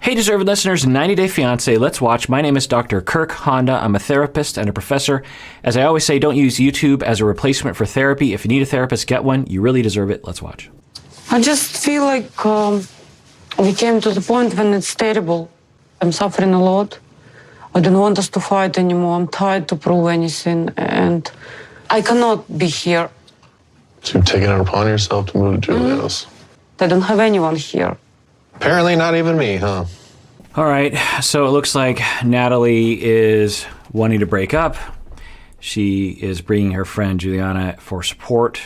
Hey, deserved listeners, 90 Day Fiancé, let's watch. My name is Dr. Kirk Honda. I'm a therapist and a professor. As I always say, don't use YouTube as a replacement for therapy. If you need a therapist, get one. You really deserve it. Let's watch. I just feel like we came to the point when it's terrible. I'm suffering a lot. I don't want us to fight anymore. I'm tired to prove anything, and I cannot be here. So you've taken it upon yourself to move to Julia's. I don't have anyone here. Apparently not even me, huh? All right, so it looks like Natalie is wanting to break up. She is bringing her friend Juliana for support.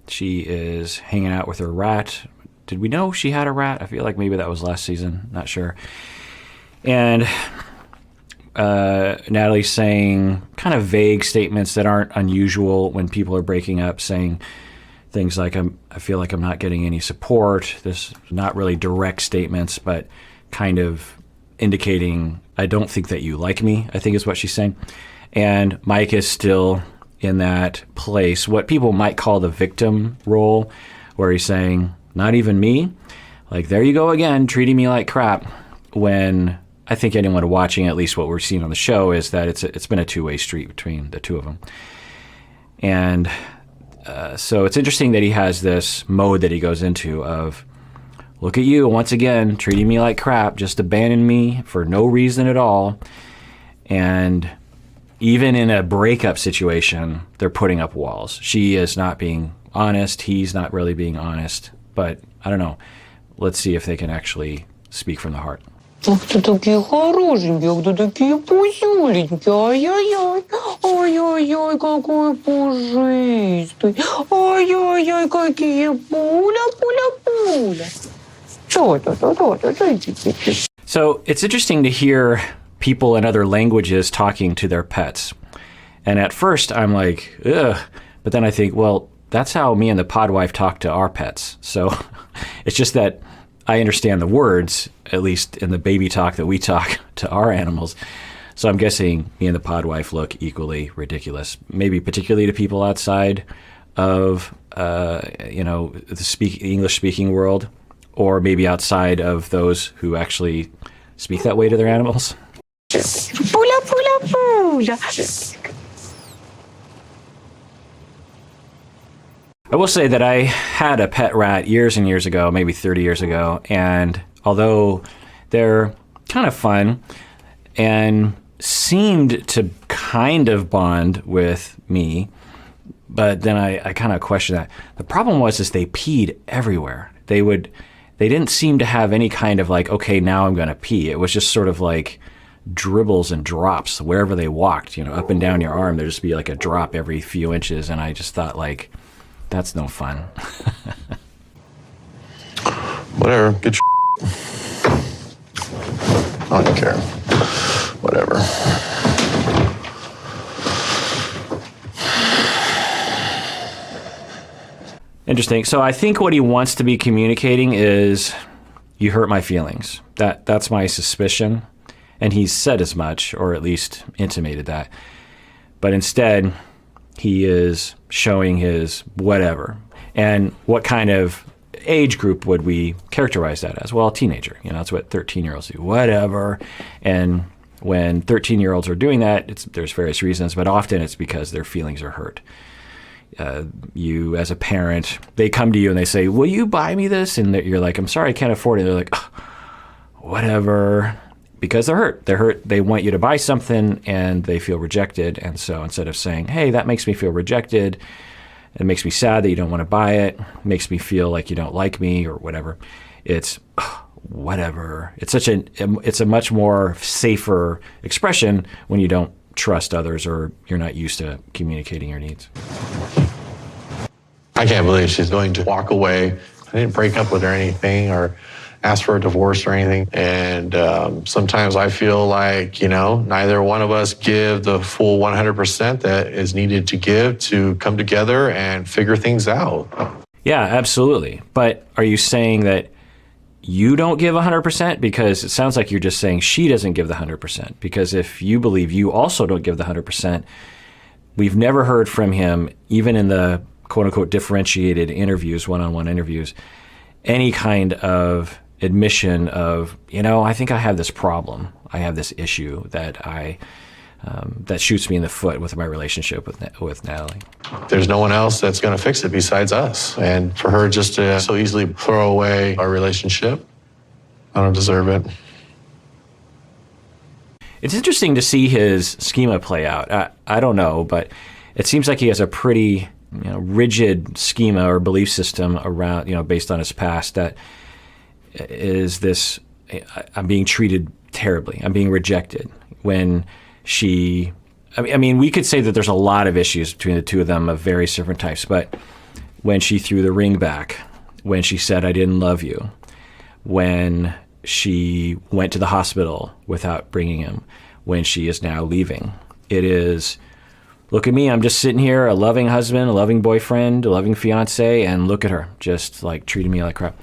She is hanging out with her rat. Did we know she had a rat? I feel like maybe that was last season, not sure. And Natalie's saying kind of vague statements that aren't unusual when people are breaking up, saying things like, I feel like I'm not getting any support. This not really direct statements, but kind of indicating, I don't think that you like me, I think is what she's saying. And Mike is still in that place, what people might call the victim role, where he's saying, not even me. Like, there you go again, treating me like crap. When I think anyone watching, at least what we're seeing on the show, is that it's been a two-way street between the two of them. And so it's interesting that he has this mode that he goes into of, look at you, once again, treating me like crap, just abandon me for no reason at all. And even in a breakup situation, they're putting up walls. She is not being honest. He's not really being honest. But I don't know. Let's see if they can actually speak from the heart. Ах, ты такие хорошенькие, ах, ты такие пузюленькие, ай-яй-яй, ай-яй-яй, какой пушистый, ай-яй-яй, какие пуля. So it's interesting to hear people in other languages talking to their pets. And at first I'm like, ugh, but then I think, well, that's how me and the podwife talk to our pets. So it's just that I understand the words, at least in the baby talk that we talk to our animals. So I'm guessing me and the podwife look equally ridiculous, maybe particularly to people outside of, the English-speaking world, or maybe outside of those who actually speak that way to their animals. I will say that I had a pet rat years and years ago, maybe 30 years ago, and although they're kind of fun and seemed to kind of bond with me, but then I kind of questioned that. The problem was they peed everywhere. They didn't seem to have any kind of like, okay, now I'm going to pee. It was just sort of like dribbles and drops wherever they walked, up and down your arm. There'd just be like a drop every few inches, and I just thought, like, that's no fun. Whatever, get your I don't care. Whatever. Interesting. So I think what he wants to be communicating is, you hurt my feelings. That's my suspicion. And he's said as much, or at least intimated that. But instead, he is showing his whatever. And what kind of age group would we characterize that as? Well, a teenager. That's what 13-year-olds do. Whatever. And when 13-year-olds are doing that, there's various reasons, but often it's because their feelings are hurt. You, as a parent, they come to you and they say, will you buy me this? And you're like, I'm sorry, I can't afford it. They're like, oh, whatever. Because they're hurt. They're hurt. They want you to buy something and they feel rejected. And so instead of saying, hey, that makes me feel rejected, it makes me sad that you don't want to buy it, makes me feel like you don't like me or whatever, it's whatever. It's a much more safer expression when you don't trust others or you're not used to communicating your needs. I can't believe she's going to walk away. I didn't break up with her or anything or ask for a divorce or anything. And sometimes I feel like, neither one of us give the full 100% that is needed to give to come together and figure things out. Yeah, absolutely. But are you saying that you don't give 100%? Because it sounds like you're just saying she doesn't give the 100%. Because if you believe you also don't give the 100%, we've never heard from him, even in the quote-unquote differentiated interviews, one-on-one interviews, any kind of admission of, I think I have this problem. I have this issue that that shoots me in the foot with my relationship with Natalie. There's no one else that's going to fix it besides us. And for her just to so easily throw away our relationship, I don't deserve it. It's interesting to see his schema play out. I don't know, but it seems like he has a pretty rigid schema or belief system around, based on his past, that is this: I'm being treated terribly. I'm being rejected. When I mean, we could say that there's a lot of issues between the two of them of various different types, but when she threw the ring back, when she said, I didn't love you, when she went to the hospital without bringing him, when she is now leaving, it is, look at me, I'm just sitting here, a loving husband, a loving boyfriend, a loving fiance, and look at her, just like treating me like crap.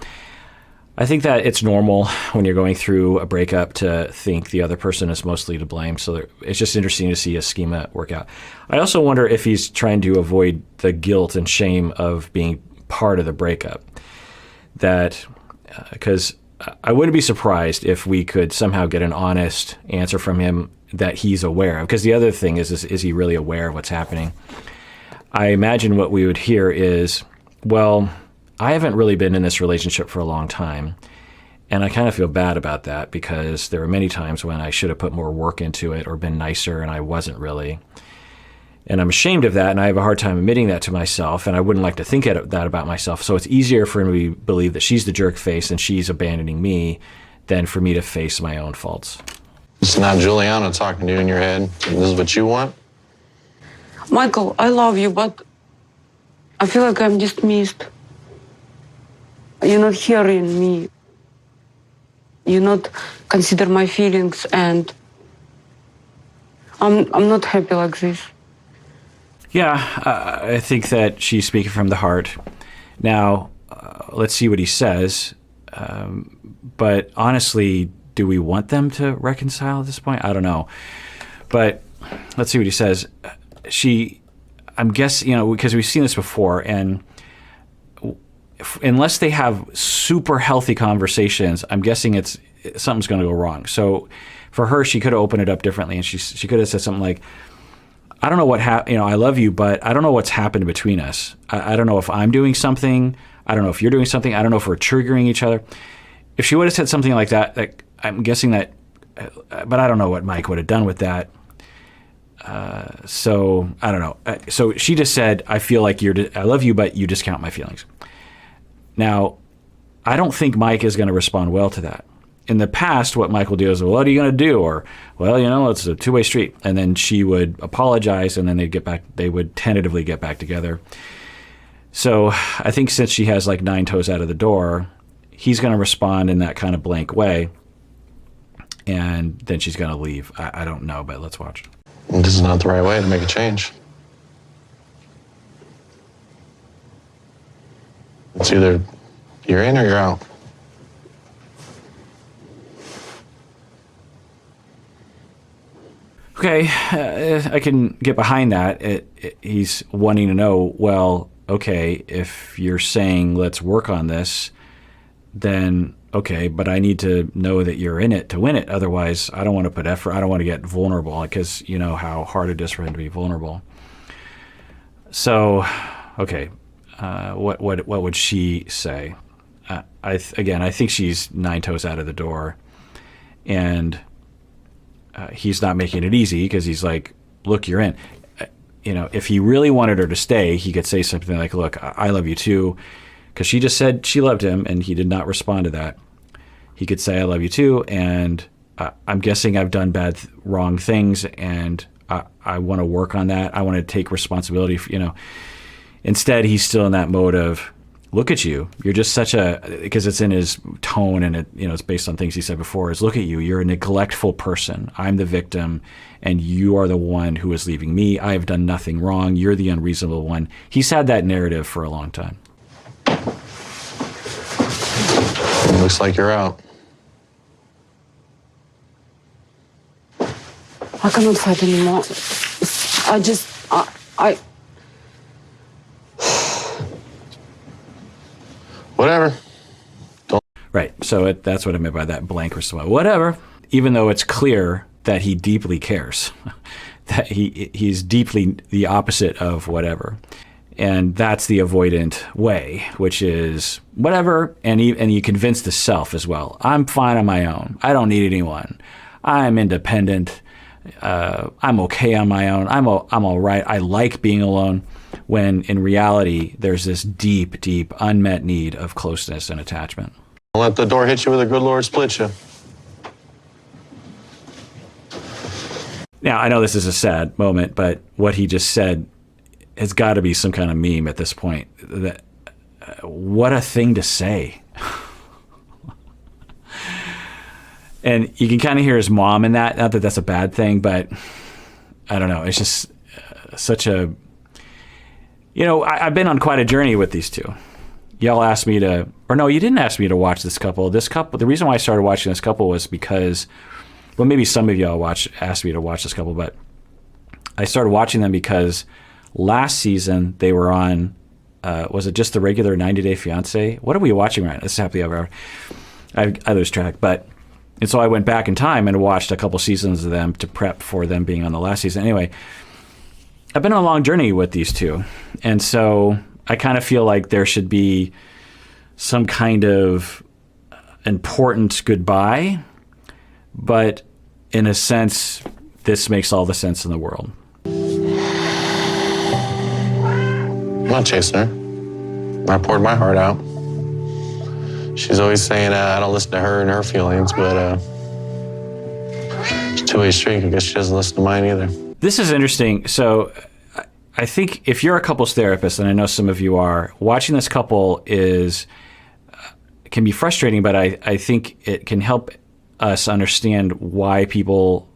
I think that it's normal when you're going through a breakup to think the other person is mostly to blame. So it's just interesting to see a schema work out. I also wonder if he's trying to avoid the guilt and shame of being part of the breakup. Because I wouldn't be surprised if we could somehow get an honest answer from him that he's aware of. Because the other thing is he really aware of what's happening? I imagine what we would hear is, well, I haven't really been in this relationship for a long time, and I kind of feel bad about that because there were many times when I should have put more work into it or been nicer, and I wasn't really. And I'm ashamed of that, and I have a hard time admitting that to myself, and I wouldn't like to think that about myself. So it's easier for me to believe that she's the jerk face and she's abandoning me than for me to face my own faults. It's not Juliana talking to you in your head. This is what you want? Michael, I love you, but I feel like I'm dismissed. You're not hearing me. You not consider my feelings, and I'm not happy like this. Yeah, I think that she's speaking from the heart. Now, let's see what he says. But honestly, do we want them to reconcile at this point? I don't know. But let's see what he says. I'm guessing, because we've seen this before, and unless they have super healthy conversations, I'm guessing something's going to go wrong. So for her, she could have opened it up differently, and she could have said something like, I don't know what happened, I love you, but I don't know what's happened between us. I don't know if I'm doing something. I don't know if you're doing something. I don't know if we're triggering each other. If she would have said something like that, I'm guessing that, but I don't know what Mike would have done with that. So I don't know. So she just said, I feel like I love you, but you discount my feelings. Now, I don't think Mike is going to respond well to that. In the past, what Mike will do is, well, what are you going to do? Or, well, it's a two-way street. And then she would apologize, and then they would tentatively get back together. So I think since she has like 9 toes out of the door, he's going to respond in that kind of blank way. And then she's going to leave. I don't know, but let's watch. This is not the right way to make a change. It's either you're in or you're out. Okay, I can get behind that. He's wanting to know, well, okay, if you're saying let's work on this, then okay, but I need to know that you're in it to win it. Otherwise, I don't want to put effort. I don't want to get vulnerable because you know how hard it is for him to be vulnerable. So, okay, what would she say? I think she's 9 toes out of the door, and he's not making it easy because he's like, look, you're in. If he really wanted her to stay, he could say something like, look, I love you too, because she just said she loved him, and he did not respond to that. He could say, I love you too, and I'm guessing I've done wrong things, and I want to work on that. I want to take responsibility for, Instead, he's still in that mode of, look at you. You're just because it's in his tone, and it's based on things he said before, is look at you. You're a neglectful person. I'm the victim, and you are the one who is leaving me. I have done nothing wrong. You're the unreasonable one. He's had that narrative for a long time. It looks like you're out. I cannot fight anymore. Whatever. Right. So that's what I meant by that blank response. Whatever. Even though it's clear that he deeply cares, that he's deeply the opposite of whatever. And that's the avoidant way, which is whatever. And you convince the self as well. I'm fine on my own. I don't need anyone. I'm independent. I'm okay on my own. I'm all right. I like being alone. When in reality, there's this deep, deep unmet need of closeness and attachment. Let the door hit you with a good Lord split you. Now, I know this is a sad moment, but what he just said has got to be some kind of meme at this point. That what a thing to say. And you can kind of hear his mom in that. Not that that's a bad thing, but I don't know. It's just such a... I've been on quite a journey with these two. Y'all asked me to... Or no, you didn't ask me to watch this couple. The reason why I started watching this couple was because... Well, maybe some of y'all asked me to watch this couple, but I started watching them because last season they were on... was it just the regular 90 Day Fiancé? What are we watching right now? This is Happily Ever After. I lose track, but... And so I went back in time and watched a couple seasons of them to prep for them being on the last season. Anyway, I've been on a long journey with these two. And so I kind of feel like there should be some kind of important goodbye. But in a sense, this makes all the sense in the world. I'm not chasing her. I poured my heart out. She's always saying I don't listen to her and her feelings, but it's a two-way street. I guess she doesn't listen to mine either. This is interesting. So I think if you're a couples therapist, and I know some of you are, watching this couple can be frustrating, but I think it can help us understand why people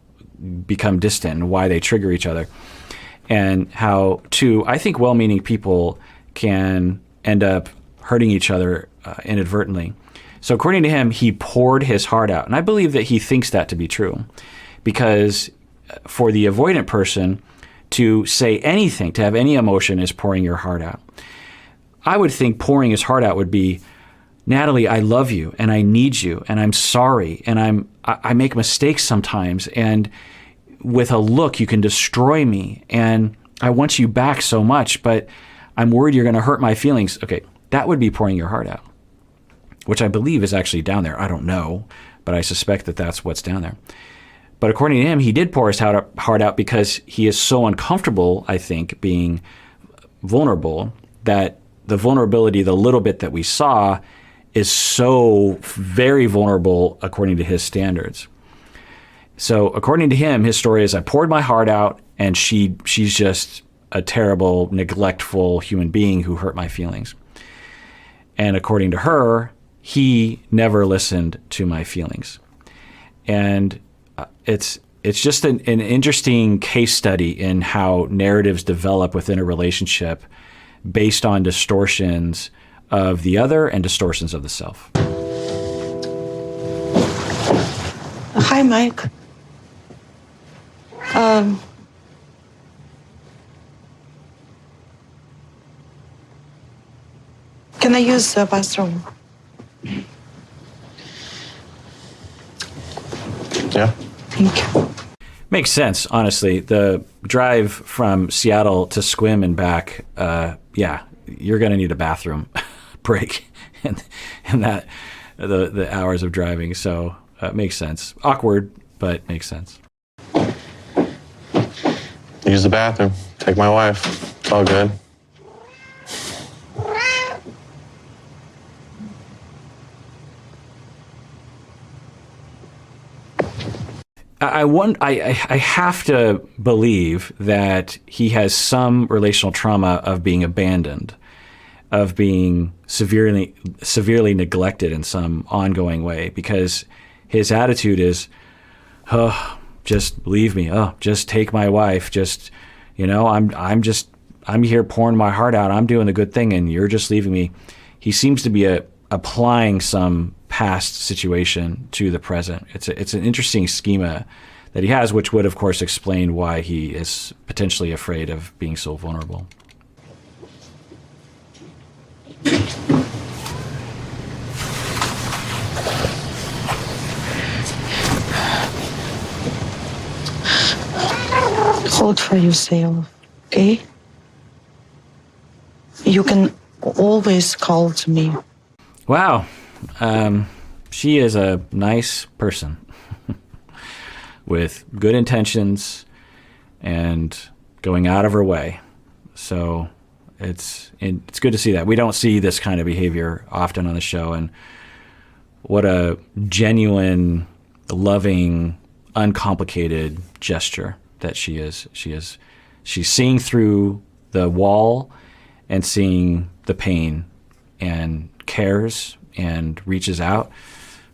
become distant and why they trigger each other. And how two, I think, well-meaning people can end up hurting each other inadvertently. So according to him, he poured his heart out. And I believe that he thinks that to be true. Because for the avoidant person, to say anything, to have any emotion, is pouring your heart out. I would think pouring his heart out would be, Natalie, I love you, and I need you, and I'm sorry, and I make mistakes sometimes, and with a look you can destroy me, and I want you back so much, but I'm worried you're going to hurt my feelings. Okay, that would be pouring your heart out, which I believe is actually down there. I don't know, but I suspect that that's what's down there. But according to him, he did pour his heart out because he is so uncomfortable, I think, being vulnerable, that the vulnerability, the little bit that we saw, is so very vulnerable according to his standards. So according to him, his story is, I poured my heart out, and she's just a terrible, neglectful human being who hurt my feelings. And according to her, he never listened to my feelings. And it's just an interesting case study in how narratives develop within a relationship based on distortions of the other and distortions of the self. Hi, Mike. Can I use the bathroom? Yeah. Thank you. Makes sense, honestly. The drive from Seattle to Sequim and back, yeah, you're going to need a bathroom break and that the hours of driving. So it makes sense. Awkward, but makes sense. Use the bathroom. Take my wife. It's all good. I have to believe that he has some relational trauma of being abandoned, of being severely neglected in some ongoing way, because his attitude is, oh, just leave me. Oh, just take my wife. Just, I'm here pouring my heart out. I'm doing the good thing, and you're just leaving me. He seems to be applying some past situation to the present. It's an interesting schema that he has, which would, of course, explain why he is potentially afraid of being so vulnerable. hold for yourself, okay? You can always call to me. Wow. She is a nice person with good intentions and going out of her way. So it's good to see that. We don't see this kind of behavior often on the show, and what a genuine, loving, uncomplicated gesture that she is. She's seeing through the wall and seeing the pain and cares and reaches out.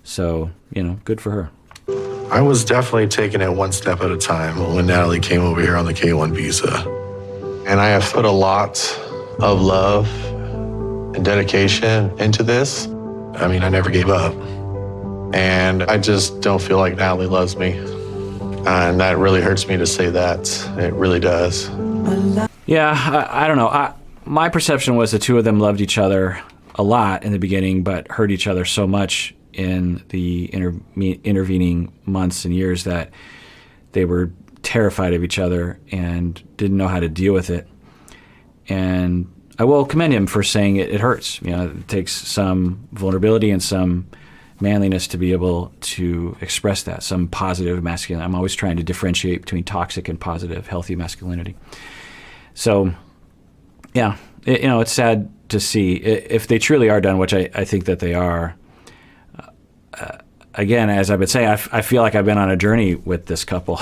So, good for her. I was definitely taking it one step at a time when Natalie came over here on the K-1 visa. And I have put a lot of love and dedication into this. I mean, I never gave up. And I just don't feel like Natalie loves me. And that really hurts me to say that. It really does. Yeah, I don't know. My perception was the two of them loved each other a lot in the beginning, but hurt each other so much in the intervening months and years that they were terrified of each other and didn't know how to deal with it. And I will commend him for saying it hurts. It takes some vulnerability and some manliness to be able to express that, some positive masculinity. I'm always trying to differentiate between toxic and positive, healthy masculinity. So, yeah, it's sad to see if they truly are done, which I think that they are. Again, as I've been saying, I feel like I've been on a journey with this couple.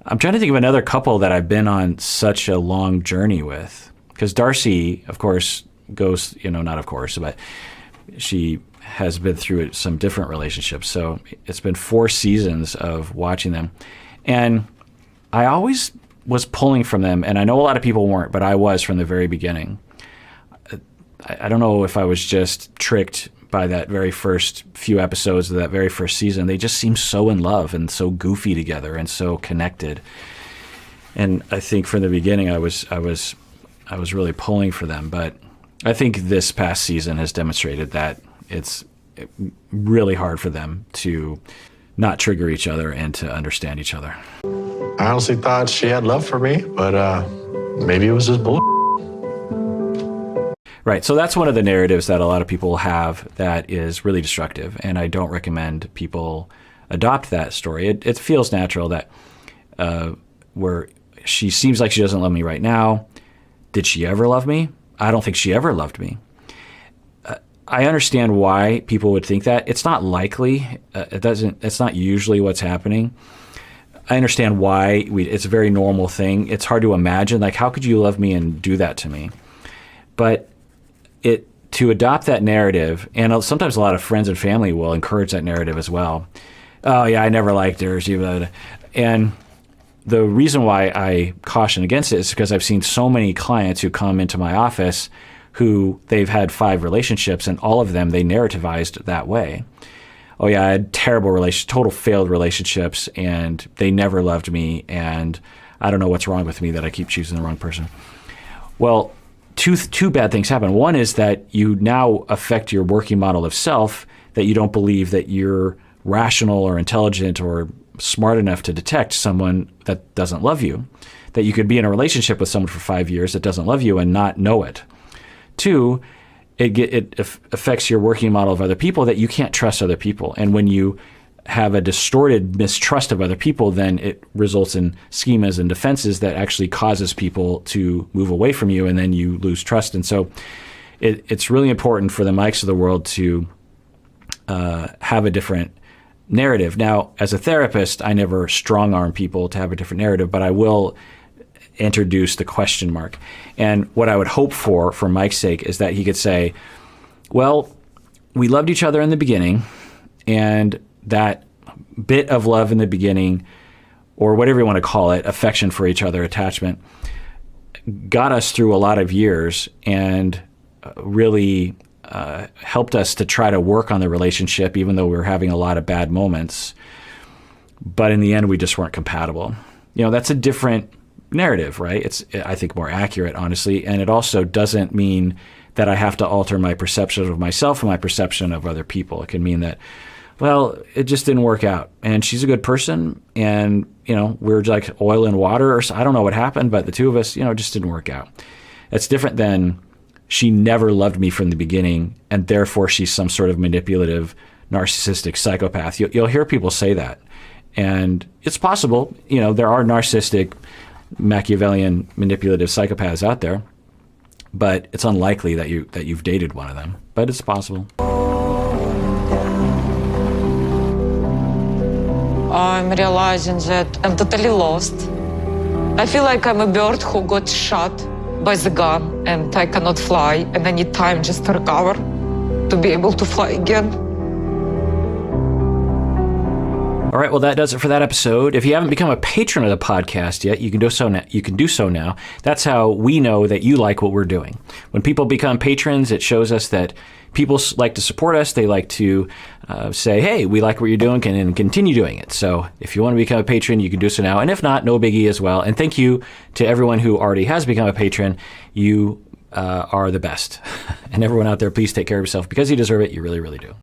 I'm trying to think of another couple that I've been on such a long journey with. Because Darcy, of course, goes, not of course, but she has been through some different relationships. So it's been 4 seasons of watching them. And I always was pulling from them, and I know a lot of people weren't, but I was from the very beginning. I don't know if I was just tricked by that very first few episodes of that very first season. They just seemed so in love and so goofy together and so connected. And I think from the beginning I was really pulling for them. But I think this past season has demonstrated that it's really hard for them to not trigger each other and to understand each other. I honestly thought she had love for me, but maybe it was just bull. Right. So that's one of the narratives that a lot of people have that is really destructive. And I don't recommend people adopt that story. It feels natural that where she seems like she doesn't love me right now. Did she ever love me? I don't think she ever loved me. I understand why people would think that. It's not likely. It's not usually what's happening. I understand why it's a very normal thing. It's hard to imagine, like, how could you love me and do that to me? But to adopt that narrative, and sometimes a lot of friends and family will encourage that narrative as well. Oh yeah, I never liked her. And the reason why I caution against it is because I've seen so many clients who come into my office who they've had 5 relationships, and all of them they narrativized that way. Oh yeah, I had total failed relationships, and they never loved me, and I don't know what's wrong with me that I keep choosing the wrong person. Well, two bad things happen. One is that you now affect your working model of self, that you don't believe that you're rational or intelligent or smart enough to detect someone that doesn't love you, that you could be in a relationship with someone for 5 years that doesn't love you and not know it. 2, it affects your working model of other people, that you can't trust other people. And when you have a distorted mistrust of other people, then it results in schemas and defenses that actually causes people to move away from you, and then you lose trust. And so it's really important for the Mikes of the world to have a different narrative. Now, as a therapist, I never strong-arm people to have a different narrative, but I will introduce the question mark. And what I would hope for Mike's sake, is that he could say, well, we loved each other in the beginning, and that bit of love in the beginning, or whatever you want to call it, affection for each other, attachment, got us through a lot of years and really helped us to try to work on the relationship, even though we were having a lot of bad moments. But in the end, we just weren't compatible. That's a different narrative, right? It's, I think, more accurate, honestly. And it also doesn't mean that I have to alter my perception of myself and my perception of other people. It can mean that, well, it just didn't work out, and she's a good person, and we're like oil and water, or I don't know what happened, but the two of us, just didn't work out. That's different than she never loved me from the beginning, and therefore she's some sort of manipulative, narcissistic psychopath. You'll hear people say that. And it's possible, there are narcissistic, Machiavellian, manipulative psychopaths out there, but it's unlikely that you've dated one of them. But it's possible. I'm realizing that I'm totally lost. I feel like I'm a bird who got shot by the gun and I cannot fly and I need time just to recover to be able to fly again. All right, well, that does it for that episode. If you haven't become a patron of the podcast yet, you can do so now. That's how we know that you like what we're doing. When people become patrons, it shows us that people like to support us. They like to say, hey, we like what you're doing and continue doing it. So if you want to become a patron, you can do so now. And if not, no biggie as well. And thank you to everyone who already has become a patron. You are the best. And everyone out there, please take care of yourself because you deserve it. You really, really do.